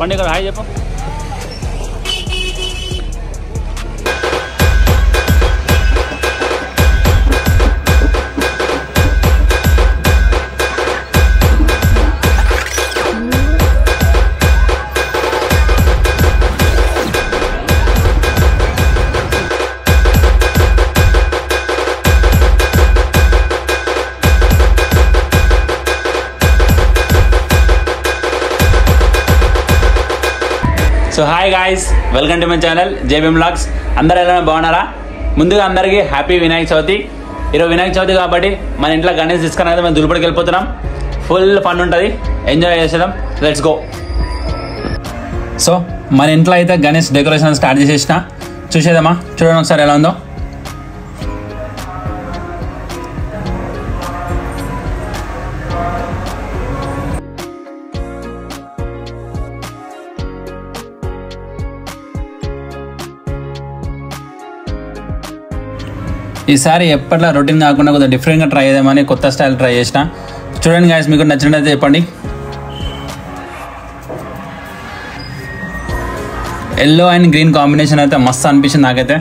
పండుగ హాయ్ చెప్పు. So hi guys, welcome to my channel JBM vlogs. అందరూ ఎలా బాగున్నారా? ముందుగా అందరికీ హ్యాపీ వినాయక చవితి. ఈరోజు వినాయక చవితి కాబట్టి మన ఇంట్లో గణేష్ తీసుకుని అయితే మేము దులుపడికి వెళ్ళిపోతున్నాం. ఫుల్ ఫన్ ఉంటుంది, ఎంజాయ్ చేసేద్దాం. Let's go. సో మన ఇంట్లో అయితే గణేష్ డెకరేషన్ స్టార్ట్ చేసేసిన. చూసేద్దామా? చూడండి ఒకసారి ఎలా ఉందో. ఈసారి ఎప్పట్లా రొటీన్ కాకుండా కొద్దిగా డిఫరెంట్గా ట్రై చేద్దామని కొత్త స్టైల్ ట్రై చేసిన. చూడండి గాయస్, మీకు నచ్చినట్టయితే చెప్పండి. ఎల్లో అండ్ గ్రీన్ కాంబినేషన్ అయితే మస్తు అనిపించింది నాకైతే.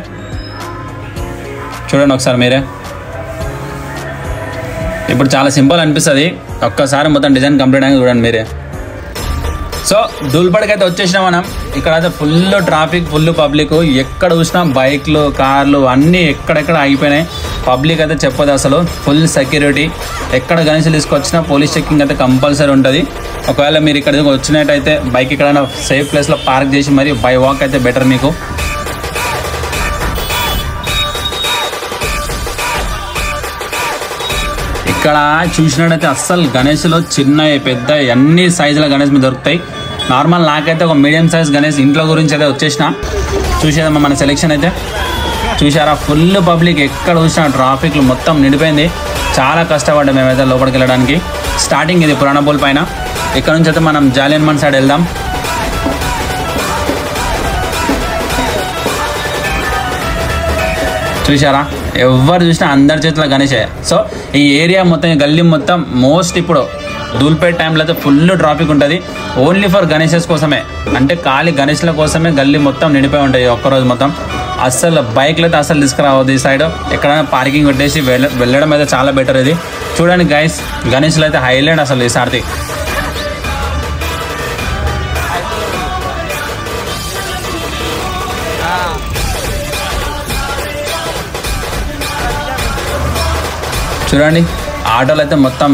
చూడండి ఒకసారి మీరే. ఇప్పుడు చాలా సింపుల్ అనిపిస్తుంది, ఒక్కసారి మొత్తం డిజైన్ కంప్లీట్ అయ్యి చూడండి మీరే. సో దుల్పడికి అయితే వచ్చేసినాం మనం. ఇక్కడ అయితే ఫుల్ ట్రాఫిక్, ఫుల్ పబ్లిక్. ఎక్కడ చూసినా బైక్లు, కార్లు అన్నీ ఎక్కడెక్కడ ఆగిపోయినాయి. పబ్లిక్ అయితే చెప్పదు అసలు. Full security. ఎక్కడ గణేష్ తీసుకొచ్చినా పోలీస్ చెకింగ్ అయితే కంపల్సరీ ఉంటుంది. ఒకవేళ మీరు ఇక్కడ వచ్చినట్టయితే బైక్ ఎక్కడైనా సేఫ్ ప్లేస్లో పార్క్ చేసి మరి బై వాక్ అయితే బెటర్ మీకు. ఇక్కడ చూసినట్టయితే అస్సలు గణేష్లో చిన్న పెద్ద అన్ని సైజుల గణేష్ మీద దొరుకుతాయి. నార్మల్ నాకైతే ఒక మీడియం సైజ్ గణేష్ ఇంట్లో గురించి అయితే వచ్చేసిన. చూసేదమ్మా మన సెలెక్షన్ అయితే. చూసారా? ఫుల్ పబ్లిక్, ఎక్కడ చూసినా ట్రాఫిక్లు మొత్తం నిండిపోయింది. చాలా కష్టపడ్డాం మేమైతే లోపలికి వెళ్ళడానికి. స్టార్టింగ్ ఇది పురాణపూల్ పైన. ఇక్కడ నుంచి అయితే మనం జాలియన్వాలా సైడ్ వెళ్దాం. చూసారా? ఎవరు చూసినా అందరి చేతిలో గణేషే. సో ఈ ఏరియా మొత్తం, ఈ గల్లీ మొత్తం మోస్ట్ ఇప్పుడు ధూల్పేట్ టైంలో అయితే ఫుల్ ట్రాఫిక్ ఉంటుంది. ఓన్లీ ఫర్ గణేషెస్ కోసమే, అంటే ఖాళీ గణేష్ల కోసమే గల్లీ మొత్తం నిండిపోయి ఉంటాయి ఒక్కరోజు మొత్తం. అస్సలు బైక్లు అయితే అస్సలు తీసుకురావద్దు ఈ సైడ్. ఎక్కడైనా పార్కింగ్ పెట్టేసి వెళ్ళడం అయితే చాలా బెటర్ ఇది. చూడండి గైస్, గణేష్లు అయితే హైలైట్ అసలు ఈసారి. చూడండి ఆటోలు అయితే మొత్తం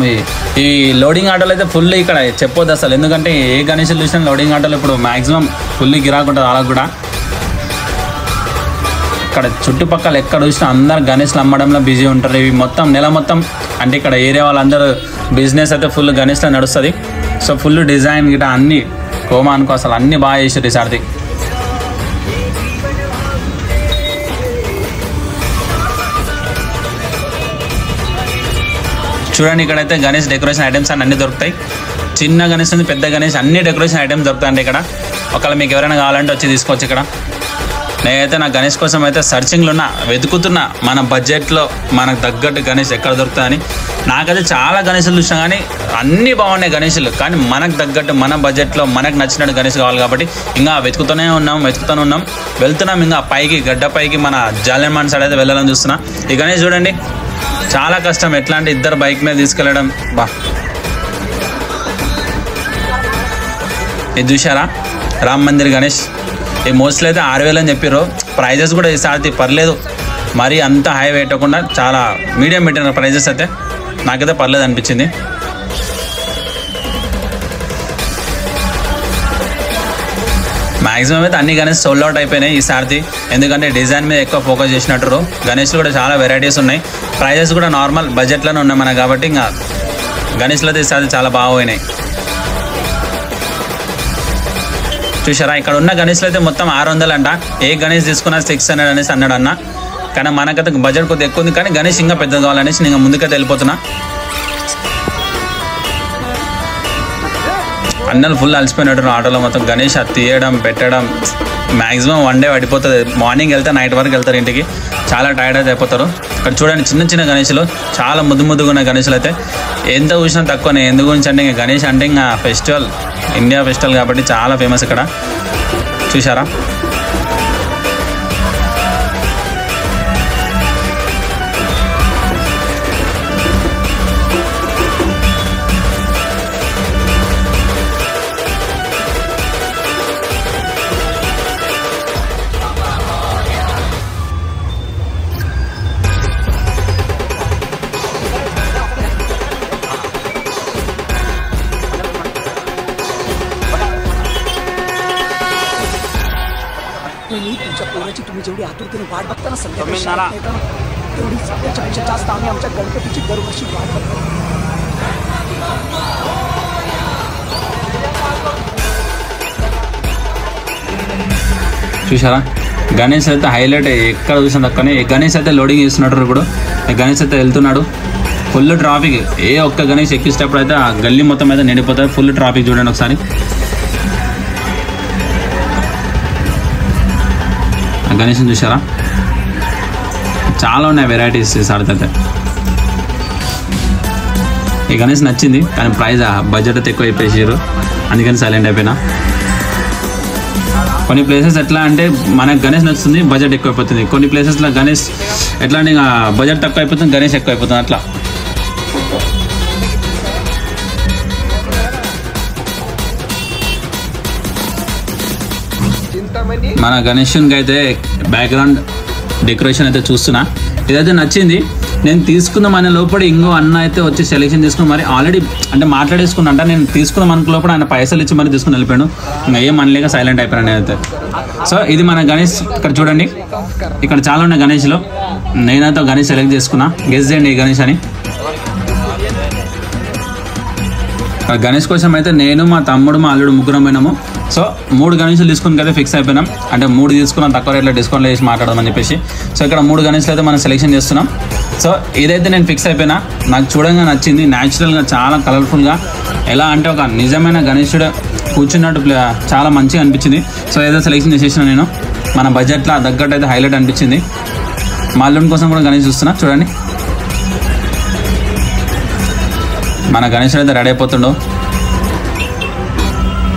ఈ లోడింగ్ ఆటోలు అయితే ఫుల్ ఇక్కడ చెప్పొద్దు అసలు. ఎందుకంటే ఏ గణేషులు చూసినా లోడింగ్ ఆటోలు ఇప్పుడు మ్యాక్సిమం ఫుల్ గిరాకుంటుంది. అలా కూడా ఇక్కడ చుట్టుపక్కల ఎక్కడ చూసినా అందరు గణేష్లు అమ్మడంలో బిజీ ఉంటారు. ఇవి మొత్తం నెల మొత్తం అంటే ఇక్కడ ఏరియా వాళ్ళందరూ బిజినెస్ అయితే ఫుల్ గణేష్లో నడుస్తుంది. సో ఫుల్ డిజైన్ గిట అన్నీ కోమా అనుకో అసలు అన్నీ బాగా చేసారు ఈసారి. చూడండి ఇక్కడైతే గణేష్ డెకరేషన్ ఐటమ్స్ అన్నీ దొరుకుతాయి. చిన్న గణేష్ ఉంది, పెద్ద గణేష్, అన్ని డెకరేషన్ ఐటమ్స్ దొరుకుతాయండి ఇక్కడ. ఒకవేళ మీకు ఎవరైనా కావాలంటే వచ్చి తీసుకోవచ్చు ఇక్కడ. నేనైతే నా గణేష్ కోసం అయితే సర్చింగ్లో ఉన్నా, వెతుకుతున్నా మన బడ్జెట్లో మనకు తగ్గట్టు గణేష్ ఎక్కడ దొరుకుతుందని. నాకైతే చాలా గణేషులు చూసినా కానీ అన్నీ బాగున్నాయి గణేషులు. కానీ మనకు తగ్గట్టు మన బడ్జెట్లో మనకు నచ్చినట్టు గణేష్ కావాలి కాబట్టి ఇంకా వెతుకుతూనే ఉన్నాం. వెళ్తున్నాం ఇంకా పైకి, గడ్డ పైకి మన జాలియన్వాలా సైడ్ అయితే వెళ్ళాలని చూస్తున్నా. ఈ గణేష్ చూడండి చాలా కష్టం. ఎట్లా అంటే ఇద్దరు బైక్ మీద తీసుకెళ్ళడం. ఇది చూసారా? రామ్ మందిర్ గణేష్. ఈ మోస్ట్లీ అయితే 6,000 అని చెప్పారు. ప్రైజెస్ కూడా ఈసారి పర్లేదు, మరీ అంత హై పెట్టకుండా చాలా మీడియం పెట్టిన ప్రైజెస్ అయితే. నాకైతే పర్లేదు అనిపించింది. మ్యాక్సిమం అయితే అన్ని గణేష్ సోల్డ్ అవుట్ అయిపోయినాయి ఈసారి. ఎందుకంటే డిజైన్ మీద ఎక్కువ ఫోకస్ చేసినట్టు. గణేష్లు కూడా చాలా వెరైటీస్ ఉన్నాయి. ప్రైజెస్ కూడా నార్మల్ బడ్జెట్లోనే ఉన్నాయి మనకు కాబట్టి ఇంకా గణేష్లు అయితే ఈసారి చాలా బాగుపోయినాయి. చూసారా? ఇక్కడ ఉన్న గణేష్లు అయితే మొత్తం 600 అంట. ఏ గణేష్ తీసుకున్నా 600 అనేసి అన్నాడు అన్న. కానీ మనకైతే బడ్జెట్ కొద్దిగా ఎక్కువ ఉంది. కానీ గణేష్ ఇంకా పెద్దది కావాలనేసి నేను ముందుకైతే వెళ్ళిపోతున్నా. అన్నలు ఫుల్ అలసిపోయినట్టు ఆటోలో మొత్తం. గణేష్ అది తీయడం, పెట్టడం మ్యాక్సిమం 1 డే పడిపోతుంది. మార్నింగ్ వెళ్తే నైట్ వరకు వెళ్తారు ఇంటికి. చాలా టైర్డ్ అయితే అయిపోతారు. ఇక్కడ చూడండి చిన్న చిన్న గణేషులు, చాలా ముద్దుగా ఉన్న గణేషులు అయితే ఎంత చూసినా తక్కువనే. ఎందు గురించి అంటే ఇంకా గణేష్ అంటే ఇంకా ఫెస్టివల్ ఇండియా ఫెస్టివల్ కాబట్టి చాలా ఫేమస్ ఇక్కడ. చూసారా? तुमच्या पोराची तुम्ही जेवढी आतुरतेने वाट बघता ना संध्याकाळी तेवढी सगळ्यापेक्षा जास्त आम्ही आमच्या गणपतीची दरवर्षी वाट बघतो. చూసారా? గణేష్ అయితే హైలైట్ ఎక్కడ చూసిన తక్కువనే. గణేష్ అయితే లోడింగ్ చేస్తున్నాడు. ఇప్పుడు గణేష్ అయితే వెళ్తున్నాడు. Full traffic. ఏ ఒక్క గణేష్ ఎక్కించేటప్పుడు అయితే ఆ గల్లీ మొత్తం అయితే నిండిపోతుంది. ఫుల్ ట్రాఫిక్ చూడండి ఒకసారి. గణేష్ని చూసారా? చాలా ఉన్నాయి వెరైటీస్ సాడితే. ఈ గణేష్ నచ్చింది కానీ ప్రైజ్ బడ్జెట్ అయితే ఎక్కువ అయిపోయారు, అందుకని సైలెంట్ అయిపోయినా. కొన్ని ప్లేసెస్ ఎట్లా అంటే మనకు గణేష్ నచ్చుతుంది, బడ్జెట్ ఎక్కువ అయిపోతుంది. కొన్ని ప్లేసెస్లో గణేష్ ఎట్లా అంటే బడ్జెట్ తక్కువ అయిపోతుంది, గణేష్ ఎక్కువ అయిపోతుంది. అట్లా మన గణేష్కి అయితే బ్యాక్గ్రౌండ్ డెకరేషన్ అయితే చూస్తున్నా. ఇదైతే నచ్చింది. నేను తీసుకుందాం అనే లోపల ఇంకో అన్న అయితే వచ్చి సెలెక్షన్ తీసుకుని మరి ఆల్రెడీ అంటే మాట్లాడేసుకున్నా. అంటే నేను తీసుకుందాం అనుకున్న లోపల ఆయన పైసలు ఇచ్చి మరి తీసుకుని వెళ్ళిపోయాను. ఇంకా ఏం అనలేక సైలెంట్ అయిపోయాను నేనైతే. సో ఇది మన గణేష్. ఇక్కడ చూడండి, ఇక్కడ చాలా ఉన్నాయి గణేష్లో. నేనైతే గణేష్ సెలెక్ట్ చేసుకున్నా. గెస్ చేయండి ఈ గణేష్ అని. గణేష్ కోసం అయితే నేను, మా తమ్ముడు, మా అల్లుడు ముగ్గురం పోయినాము. సో 3 గణేష్లు తీసుకుని కదా ఫిక్స్ అయిపోయినాం. అంటే 3 తీసుకున్నాం, తక్కువ రేట్లో డిస్కౌంట్లో చేసి మాట్లాడదామని చెప్పేసి. సో ఇక్కడ 3 గణేష్లు అయితే మనం సెలెక్షన్ చేస్తున్నాం. సో ఇదైతే నేను ఫిక్స్ అయిపోయినా. నాకు చూడంగా నచ్చింది. న్యాచురల్గా చాలా కలర్ఫుల్గా, ఎలా అంటే ఒక నిజమైన గణేశుడు కూర్చున్నట్టు చాలా మంచిగా అనిపించింది. సో ఏదో సెలెక్షన్ చేసేసిన నేను. మన బడ్జెట్లో తగ్గట్టు అయితే హైలైట్ అనిపించింది. మా అల్లుడి కోసం కూడా గణేష్ చూస్తున్నా. చూడండి, మన గణేశుడు అయితే రెడీ అయిపోతుండో.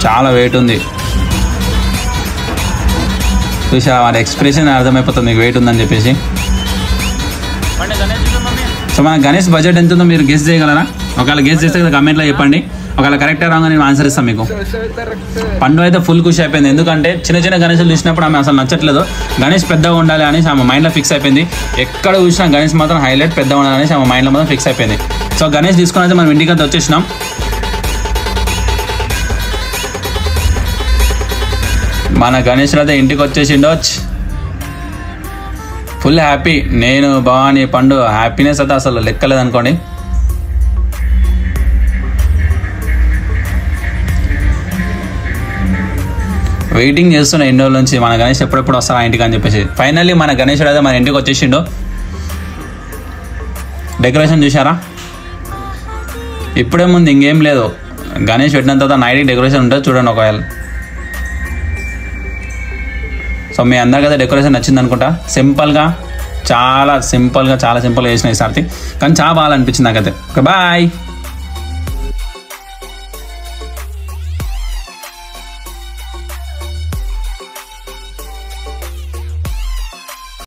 చాలా వెయిట్ ఉంది. చూసా వాడి ఎక్స్ప్రెషన్ అర్థమైపోతుంది మీకు వెయిట్ ఉందని చెప్పేసి. సో మన గణేష్ బడ్జెట్ ఎంత ఉందో మీరు గెస్ చేయగలరా? ఒకవేళ గెస్ చేస్తే కదా కమెంట్లో చెప్పండి. ఒకవేళ కరెక్ట్ రాగా నేను ఆన్సర్ ఇస్తాను మీకు. పండు అయితే ఫుల్ ఖుషి అయిపోయింది. ఎందుకంటే చిన్న చిన్న గణేష్లు చూసినప్పుడు ఆమె అసలు నచ్చట్లేదు. గణేష్ పెద్దగా ఉండాలి అనేసి ఆమె మైండ్లో ఫిక్స్ అయిపోయింది. ఎక్కడ చూసినా గణేష్ మాత్రం హైలైట్ పెద్దగా ఉండాలి అనేసి ఆమె మైండ్లో మాత్రం ఫిక్స్ అయిపోయింది. సో గణేష్ తీసుకుని అయితే మనం ఇంటికి అంతా వచ్చేసినాం. మన గణేష్ అయితే ఇంటికి వచ్చేసిండో. Full happy. నేను, భవాని, పండు హ్యాపీనెస్ అయితే అసలు లెక్కలేదు అనుకోండి. వెయిటింగ్ చేస్తున్నా ఎన్ని రోజుల నుంచి మన గణేష్ ఎప్పుడెప్పుడు వస్తారా ఇంటికి అని చెప్పేసి. ఫైనల్లీ మన గణేశుడు అయితే మన ఇంటికి వచ్చేసిండో. డెకరేషన్ చూసారా? ఇప్పుడే ముందు ఇంకేం లేదు. గణేష్ పెట్టిన తర్వాత నైట్కి డెకరేషన్ ఉంటుంది చూడండి ఒకవేళ. సో మీ అందరికీ అయితే డెకరేషన్ నచ్చింది అనుకుంటా. సింపుల్గా, చాలా సింపుల్గా చేసిన ఈసారి. కానీ చాలా బాగా అనిపించింది నాకైతే. Okay, bye.